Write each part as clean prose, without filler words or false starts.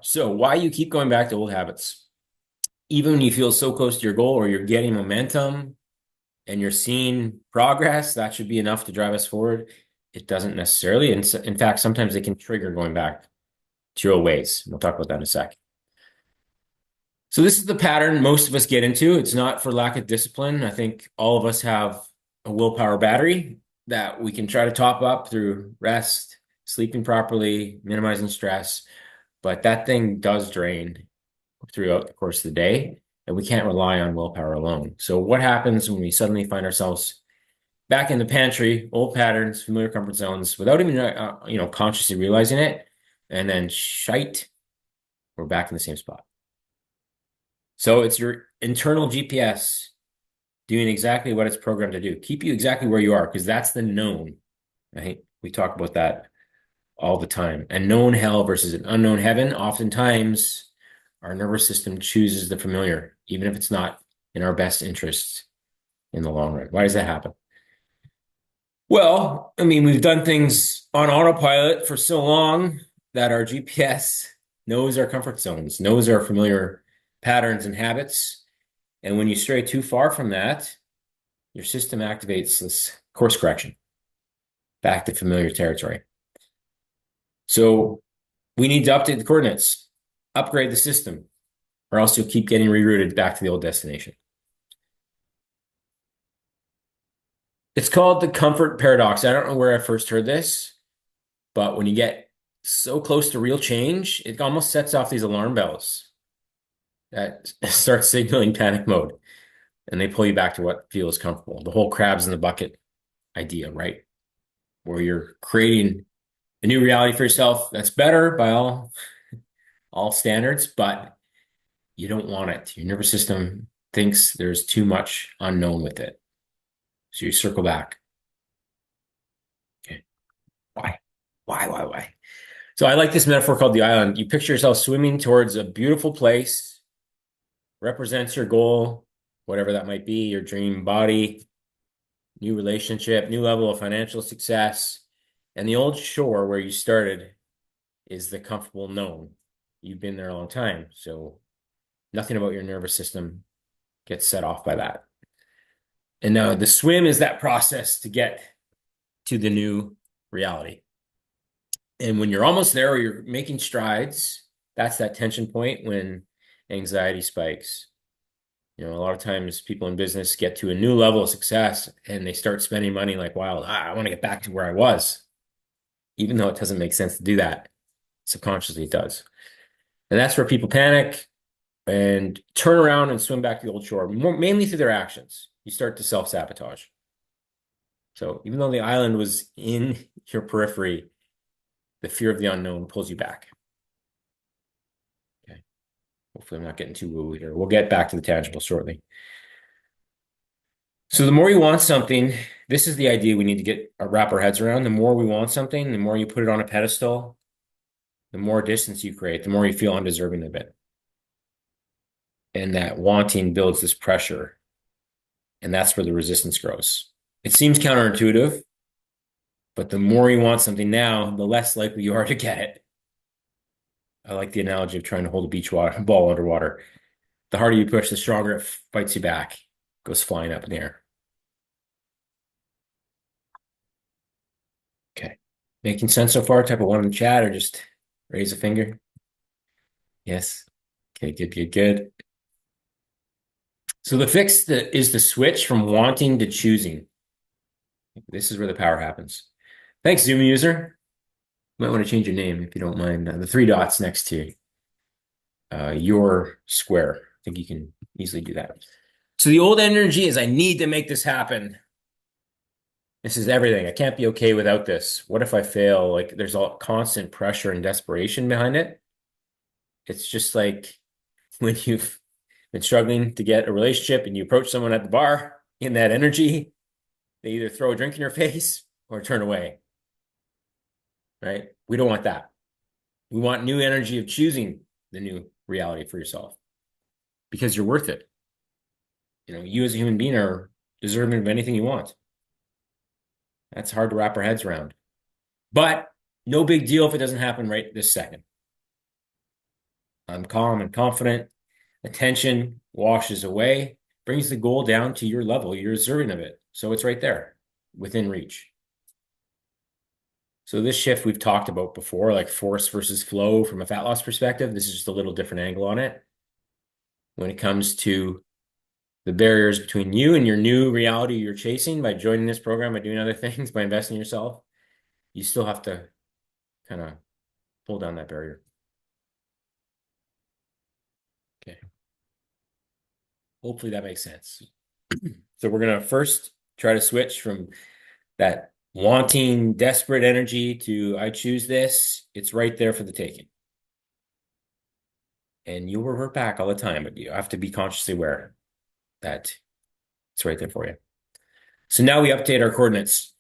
So why you keep going back to old habits? Even when you feel so close to your goal or you're getting momentum and you're seeing progress, that should be enough to drive us forward. It doesn't necessarily. In fact, sometimes it can trigger going back to your old ways. We'll talk about that in a sec. So this is the pattern most of us get into. It's not for lack of discipline. I think all of us have a willpower battery that we can try to top up through rest, sleeping properly, minimizing stress, but that thing does drain throughout the course of the day, and we can't rely on willpower alone. So what happens when we suddenly find ourselves back in the pantry, old patterns, familiar comfort zones, without even consciously realizing it, and then shite, we're back in the same spot. So it's your internal GPS doing exactly what it's programmed to do, keep you exactly where you are, because that's the known, right? We talk about that all the time. A known hell versus an unknown heaven. Oftentimes, our nervous system chooses the familiar, even if it's not in our best interest in the long run. Why does that happen? Well, I mean, we've done things on autopilot for so long that our GPS knows our comfort zones, knows our familiar patterns and habits. And when you stray too far from that, your system activates this course correction back to familiar territory. So we need to update the coordinates, upgrade the system, or else you'll keep getting rerouted back to the old destination. It's called the comfort paradox. I don't know where I first heard this, but when you get so close to real change, it almost sets off these alarm bells that start signaling panic mode, and they pull you back to what feels comfortable. The whole crabs in the bucket idea, right? Where you're creating a new reality for yourself that's better by all standards, but you don't want it. Your nervous system thinks there's too much unknown with it. So you circle back. Okay. Why? Why? So I like this metaphor called the island. You picture yourself swimming towards a beautiful place, represents your goal, whatever that might be, your dream body, new relationship, new level of financial success. And the old shore where you started is the comfortable known. You've been there a long time. So nothing about your nervous system gets set off by that. And now the swim is that process to get to the new reality. And when you're almost there or you're making strides, that's that tension point when anxiety spikes. You know, a lot of times people in business get to a new level of success and they start spending money like wild. I want to get back to where I was, even though it doesn't make sense to do that. Subconsciously, it does. And that's where people panic and turn around and swim back to the old shore, mainly through their actions. You start to self-sabotage. So even though the island was in your periphery, the fear of the unknown pulls you back. Okay. Hopefully I'm not getting too woo here. We'll get back to the tangible shortly. So the more you want something, this is the idea we need to get wrap our heads around. The more we want something, the more you put it on a pedestal, the more distance you create, the more you feel undeserving of it. And that wanting builds this pressure. And that's where the resistance grows. It seems counterintuitive, but the more you want something now, the less likely you are to get it. I like the analogy of trying to hold a beach ball underwater. The harder you push, the stronger it fights you back, goes flying up in the air. Okay. Making sense so far? Type of one in the chat or just raise a finger? Yes. Okay, good. So the fix is the switch from wanting to choosing. This is where the power happens. Thanks, Zoom user. You might want to change your name if you don't mind. The three dots next to your square. I think you can easily do that. So the old energy is I need to make this happen. This is everything. I can't be okay without this. What if I fail? Like there's all constant pressure and desperation behind it. It's just like when you've been struggling to get a relationship and you approach someone at the bar in that energy, they either throw a drink in your face or turn away. Right? We don't want that. We want new energy of choosing the new reality for yourself because you're worth it. You know, you as a human being are deserving of anything you want. That's hard to wrap our heads around. But no big deal if it doesn't happen right this second. I'm calm and confident. Attention washes away, brings the goal down to your level. You're deserving of it. So it's right there within reach. So this shift we've talked about before, like force versus flow from a fat loss perspective. This is just a little different angle on it. When it comes to the barriers between you and your new reality you're chasing by joining this program, by doing other things, by investing in yourself, you still have to kind of pull down that barrier. Okay. Hopefully that makes sense. So we're going to first try to switch from that wanting, desperate energy to I choose this. It's right there for the taking. And you'll revert back all the time, but you have to be consciously aware that it's right there for you. So now we update our coordinates.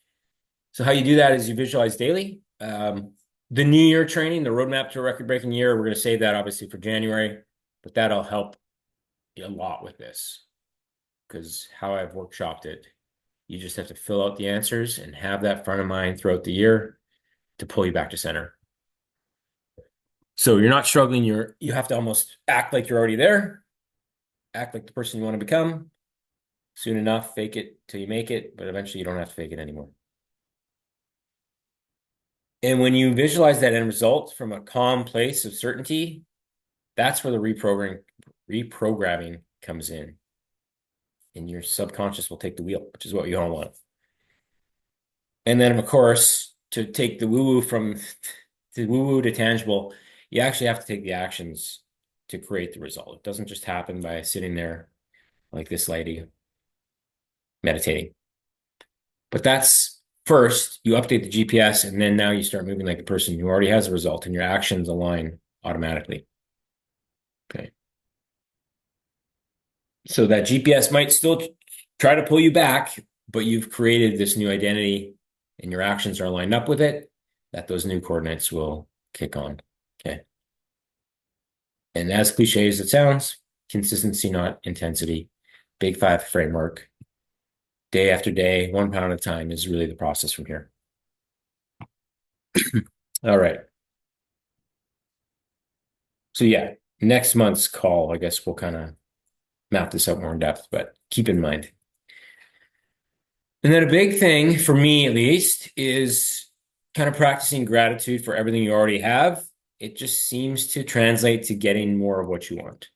So how you do that is you visualize daily. The new year training, the roadmap to a record-breaking year, we're going to save that obviously for January, but that'll help a lot with this because how I've workshopped it, you just have to fill out the answers and have that front of mind throughout the year to pull you back to center. So you're not struggling. You have to almost act like you're already there, act like the person you want to become. Soon enough, fake it till you make it, but eventually you don't have to fake it anymore. And when you visualize that end result from a calm place of certainty, that's where the reprogramming comes in. And your subconscious will take the wheel, which is what you all want. And then, of course, to take the woo-woo from to woo-woo to tangible, you actually have to take the actions to create the result. It doesn't just happen by sitting there like this lady meditating. But that's first, you update the GPS, and then now you start moving like a person who already has a result, and your actions align automatically. Okay. So that GPS might still try to pull you back, but you've created this new identity and your actions are lined up with it, that those new coordinates will kick on. Okay. And as cliche as it sounds, consistency, not intensity. Big five framework. Day after day, 1 pound at a time is really the process from here. All right. So yeah, next month's call, I guess we'll kind of map this out more in depth, but keep in mind. And then a big thing for me, at least, is kind of practicing gratitude for everything you already have. It just seems to translate to getting more of what you want.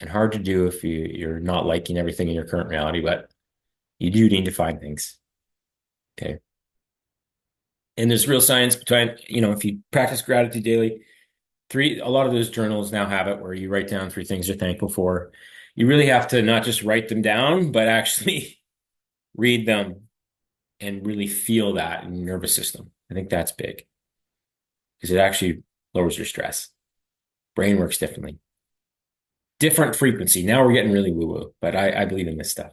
And hard to do if you're not liking everything in your current reality, but you do need to find things. Okay. And there's real science behind, if you practice gratitude daily, a lot of those journals now have it where you write down 3 things you're thankful for. You really have to not just write them down, but actually read them and really feel that in your nervous system. I think that's big because it actually lowers your stress. Brain works differently. Different frequency. Now we're getting really woo-woo, but I believe in this stuff.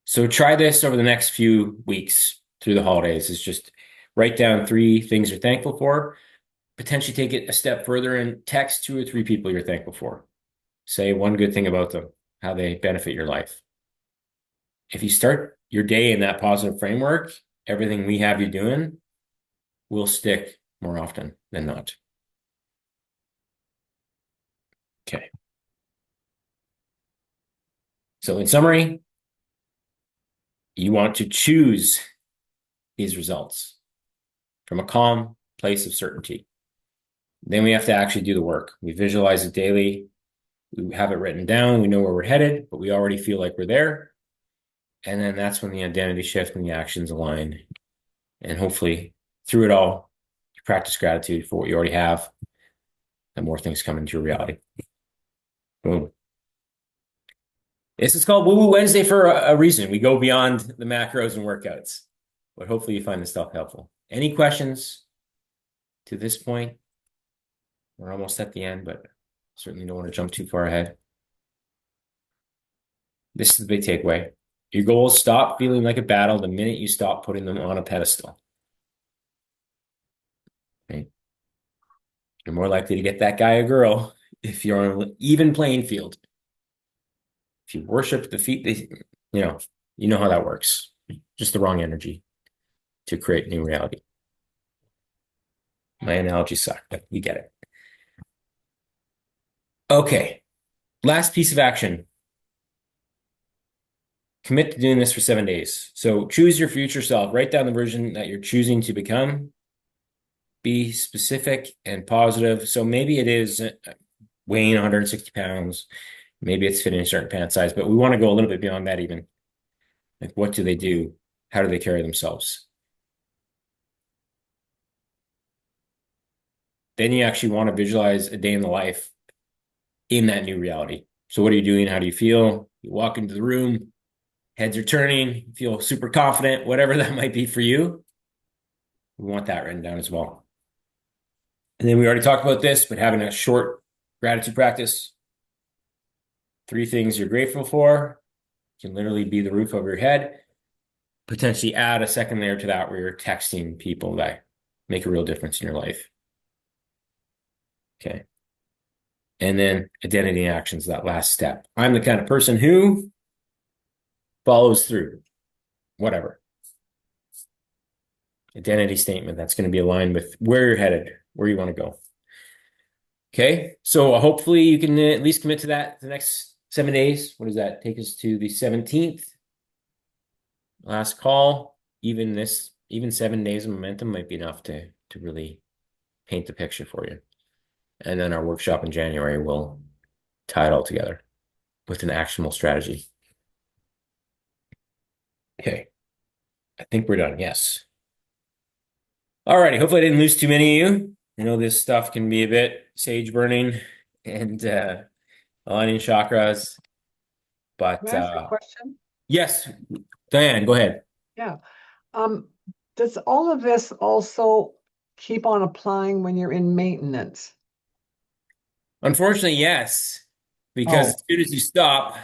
So try this over the next few weeks through the holidays. Is just write down 3 things you're thankful for. Potentially take it a step further and text 2 or 3 people you're thankful for. Say one good thing about them, how they benefit your life. If you start your day in that positive framework, everything we have you doing will stick more often than not. Okay. So in summary, you want to choose these results from a calm place of certainty. Then we have to actually do the work. We visualize it daily. We have it written down. We know where we're headed, but we already feel like we're there. And then that's when the identity shift and the actions align. And hopefully through it all, you practice gratitude for what you already have, and more things come into your reality. Boom. This is called Woo Woo Wednesday for a reason. We go beyond the macros and workouts, but hopefully you find this stuff helpful. Any questions to this point? We're almost at the end, but certainly don't want to jump too far ahead. This is the big takeaway. Your goals stop feeling like a battle the minute you stop putting them on a pedestal. Right? You're more likely to get that guy or girl if you're on an even playing field. If you worship the feet, you know how that works. Just the wrong energy to create new reality. My analogy sucked, but you get it. Okay. Last piece of action. Commit to doing this for 7 days. So choose your future self. Write down the version that you're choosing to become. Be specific and positive. So maybe it is weighing 160 pounds. Maybe it's fitting a certain pant size, but we want to go a little bit beyond that even. Like, what do they do? How do they carry themselves? Then you actually want to visualize a day in the life in that new reality. So what are you doing? How do you feel? You walk into the room, heads are turning, you feel super confident, whatever that might be for you. We want that written down as well. And then we already talked about this, but having a short gratitude practice. 3 things you're grateful for can literally be the roof over your head. Potentially add a second layer to that where you're texting people that make a real difference in your life. Okay. And then identity actions, that last step. I'm the kind of person who follows through, whatever. Identity statement that's going to be aligned with where you're headed, where you want to go. Okay. So hopefully you can at least commit to that the next 7 days. What does that take us to the 17th? Last call. Even 7 days of momentum might be enough to really paint the picture for you. And then our workshop in January will tie it all together with an actionable strategy. Okay. I think we're done. Yes. All righty. Hopefully I didn't lose too many of you. I know this stuff can be a bit sage burning and aligning chakras, Can but I ask a question? yes, Diane, go ahead. Yeah. Um, does all of this also keep on applying when you're in maintenance? Unfortunately, yes, because as Oh, soon as you stop,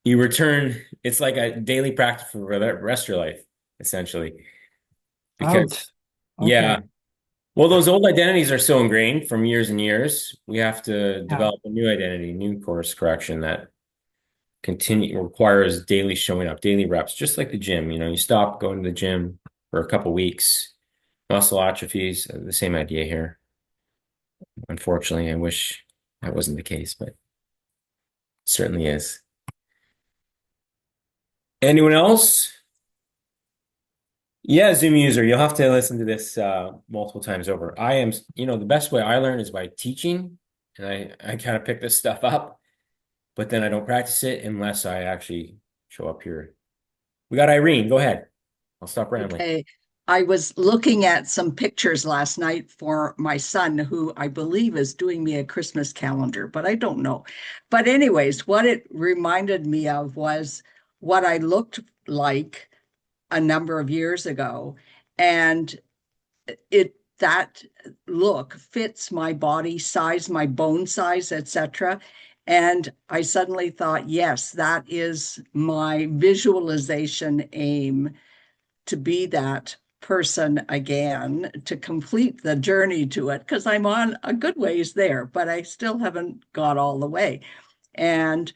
you return. It's like a daily practice for the rest of your life, essentially. Because, ouch. yeah, Okay. well, those old identities are so ingrained from years and years. We have to Yeah. develop a new identity, new course correction that continue requires daily showing up, daily reps, just like the gym. You stop going to the gym for a couple weeks, muscle atrophies, the same idea here. Unfortunately, I wish that wasn't the case, but it certainly is. Anyone else? Yeah, Zoom user, you'll have to listen to this multiple times over. The best way I learn is by teaching, and I kind of pick this stuff up, but then I don't practice it unless I actually show up here. We got Irene. Go ahead. I'll stop rambling. Okay. I was looking at some pictures last night for my son, who I believe is doing me a Christmas calendar, but I don't know. But, anyways, what it reminded me of was what I looked like a number of years ago. And that look fits my body size, my bone size, etc. And I suddenly thought, yes, that is my visualization aim, to be that person again, to complete the journey to it, because I'm on a good ways there, but I still haven't got all the way. And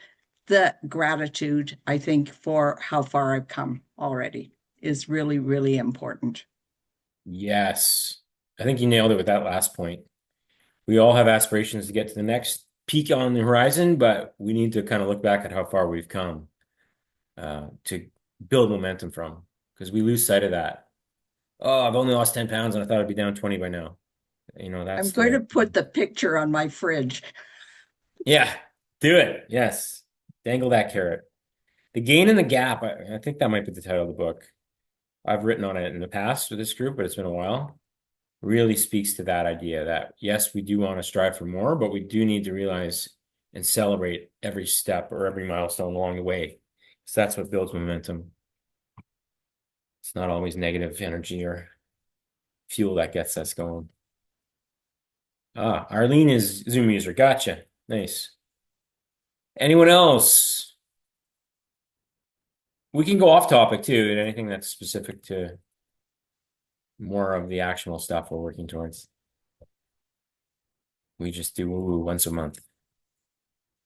the gratitude, I think, for how far I've come already is really, really important. Yes. I think you nailed it with that last point. We all have aspirations to get to the next peak on the horizon, but we need to kind of look back at how far we've come to build momentum from because we lose sight of that. Oh, I've only lost 10 pounds and I thought I'd be down 20 by now. I'm That's going the, to put the picture on my fridge. yeah, do it. Yes. Dangle that carrot. The gain and the gap. I think that might be the title of the book. I've written on it in the past with this group, but it's been a while. Really speaks to that idea that yes, we do want to strive for more, but we do need to realize and celebrate every step or every milestone along the way. So that's what builds momentum. It's not always negative energy or fuel that gets us going. Ah, Arlene is Zoom user. Gotcha. Nice. Anyone else? We can go off topic too, and anything that's specific to more of the actionable stuff we're working towards. We just do woo-woo once a month.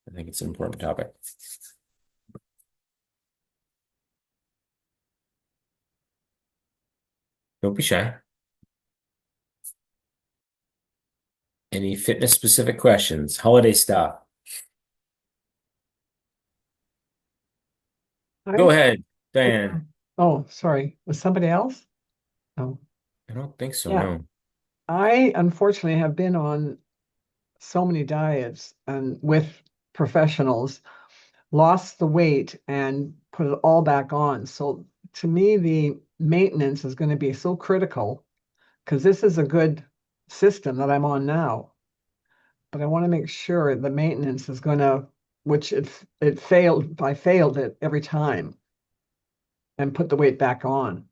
I think it's an important topic. Don't be shy. Any fitness specific questions? Holiday stuff. Go I, ahead, yeah. Diane. Oh, sorry. Was somebody else? Oh, I don't think so, yeah. no. I unfortunately have been on so many diets and with professionals, lost the weight and put it all back on. So to me, the maintenance is going to be so critical because this is a good system that I'm on now. But I want to make sure the maintenance is going to, which it failed. I failed it every time and put the weight back on.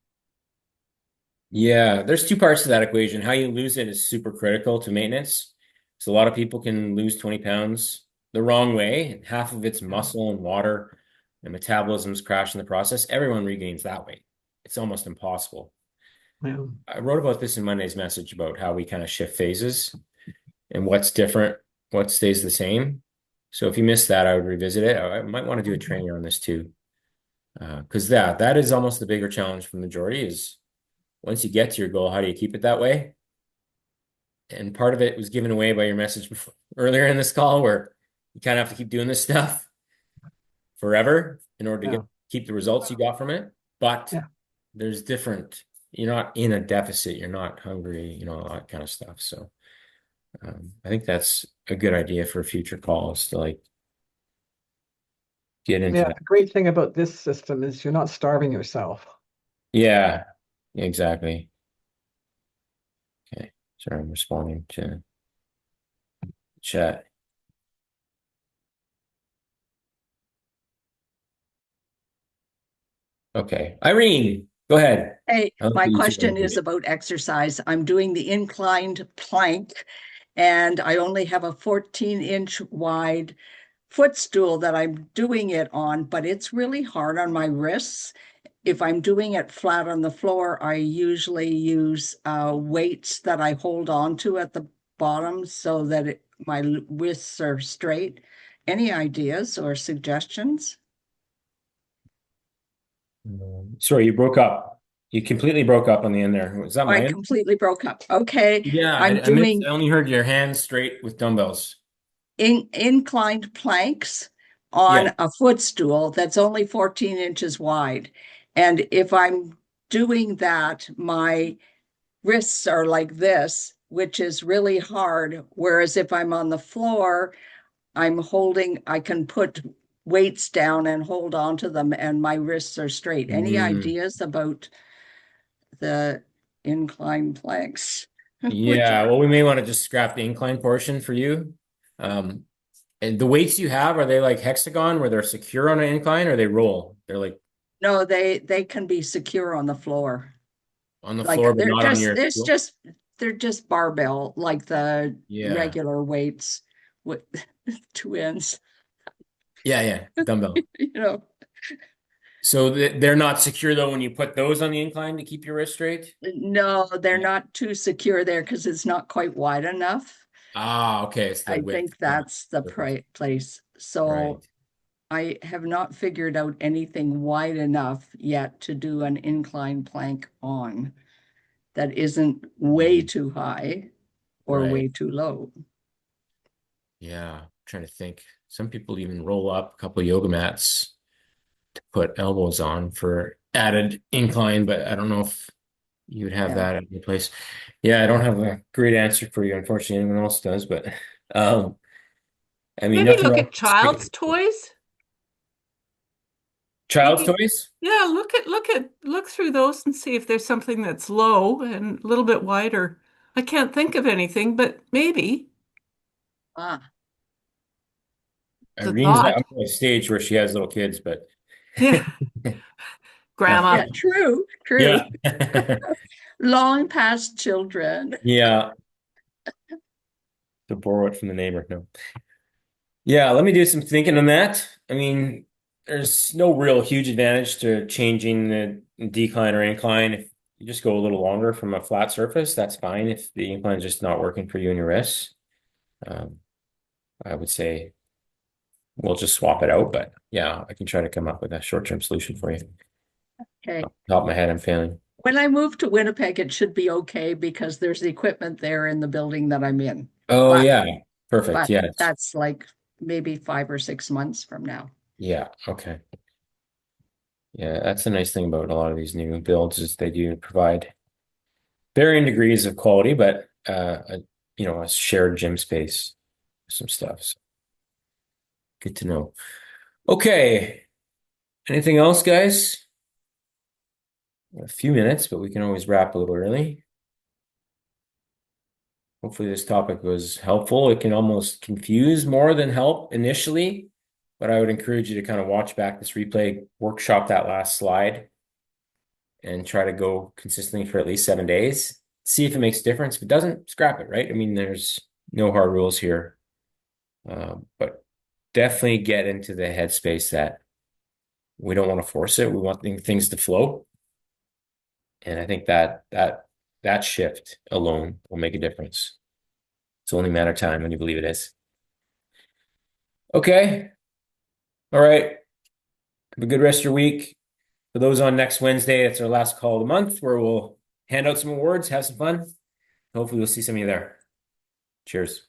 Yeah, there's two parts to that equation. How you lose it is super critical to maintenance. So a lot of people can lose 20 pounds the wrong way. Half of it's Yeah. muscle and water, and metabolism's crash in the process. Everyone regains that weight. It's almost impossible. Yeah. I wrote about this in Monday's message about how we kind of shift phases and what's different, what stays the same. So if you missed that, I would revisit it. I might want to do a Okay. training on this too. Because that is almost the bigger challenge for the majority is once you get to your goal, how do you keep it that way? And part of it was given away by your message before, earlier in this call, where you kind of have to keep doing this stuff forever in order to Yeah. keep the results you got from it. But Yeah. there's different, you're not in a deficit, you're not hungry, all that kind of stuff. So I think that's a good idea for future calls to like get into Yeah. that. The great thing about this system is you're not starving yourself. Yeah, exactly. Okay. Sorry, I'm responding to chat. Okay. Irene, go ahead. Hey, I'll my leave you two question is minutes. about exercise. I'm doing the inclined plank, and I only have a 14-inch wide footstool that I'm doing it on, but it's really hard on my wrists. If I'm doing it flat on the floor, I usually use weights that I hold on to at the bottom so that my wrists are straight. Any ideas or suggestions? Sorry, you broke up. You completely broke up on the end there. Was that my I end? completely broke up. Okay, Yeah, I'm I missed. doing I only heard your hands straight with dumbbells. inclined planks Yeah. on a footstool that's only 14 inches wide. And if I'm doing that, my wrists are like this, which is really hard. Whereas if I'm on the floor, I can put weights down and hold on to them, and my wrists are straight. Any Mm, ideas about the incline planks, which yeah. Well, we may want to just scrap the incline portion for you. Um, and the weights you have, are they like hexagon where they're secure on an incline or they roll? They're like no, they can be secure on the floor. on the Like floor, but not on your wheel? they're just barbell, like the Yeah. regular weights with two ends, Yeah, yeah. Dumbbell. you know. So they're not secure though when you put those on the incline to keep your wrist straight? No, they're Yeah. not too secure there because it's not quite wide enough. Ah, okay. It's the I width, think not that's the surface. place. So Right. I have not figured out anything wide enough yet to do an incline plank on that isn't way Mhm. too high or Right. way too low. Yeah. I'm trying to think. Some people even roll up a couple of yoga mats to put elbows on for added incline, but I don't know if you would have Yeah. that at your place. Yeah, I don't have a great answer for you. Unfortunately, anyone else does, but um, I mean, Maybe nothing look wrong at with stick. child's toys. Child's Maybe, toys? yeah, look through those and see if there's something that's low and a little bit wider. I can't think of anything, but maybe Ah, the Irene's at thought. a stage where she has little kids, but Yeah, grandma. yeah, true, true. yeah. Long past children. Yeah. To borrow it from the neighbor. No. Yeah, let me do some thinking on that. I mean, there's no real huge advantage to changing the decline or incline. If you just go a little longer from a flat surface, that's fine. If the incline is just not working for you and your wrists, um, I would say we'll just swap it out. But yeah, I can try to come up with a short-term solution for you. Okay. Top of my head, I'm failing. When I move to Winnipeg, it should be okay because there's the equipment there in the building that I'm in. Oh but yeah. Perfect. but Yeah. that's like maybe 5 or 6 months from now. Yeah. Okay. Yeah, that's the nice thing about a lot of these new builds is they do provide varying degrees of quality, but a shared gym space, some stuff. So good to know. Okay. Anything else, guys? A few minutes, but we can always wrap a little early. Hopefully this topic was helpful. It can almost confuse more than help initially, but I would encourage you to kind of watch back this replay, workshop that last slide, and try to go consistently for at least 7 days. See if it makes a difference. If it doesn't, scrap it, right? I mean, there's no hard rules here. But definitely get into the headspace that we don't want to force it. We want things to flow. And I think that shift alone will make a difference. It's only a matter of time when you believe it is. Okay. All right. Have a good rest of your week. For those on next Wednesday, it's our last call of the month where we'll hand out some awards, have some fun. Hopefully we'll see some of you there. Cheers.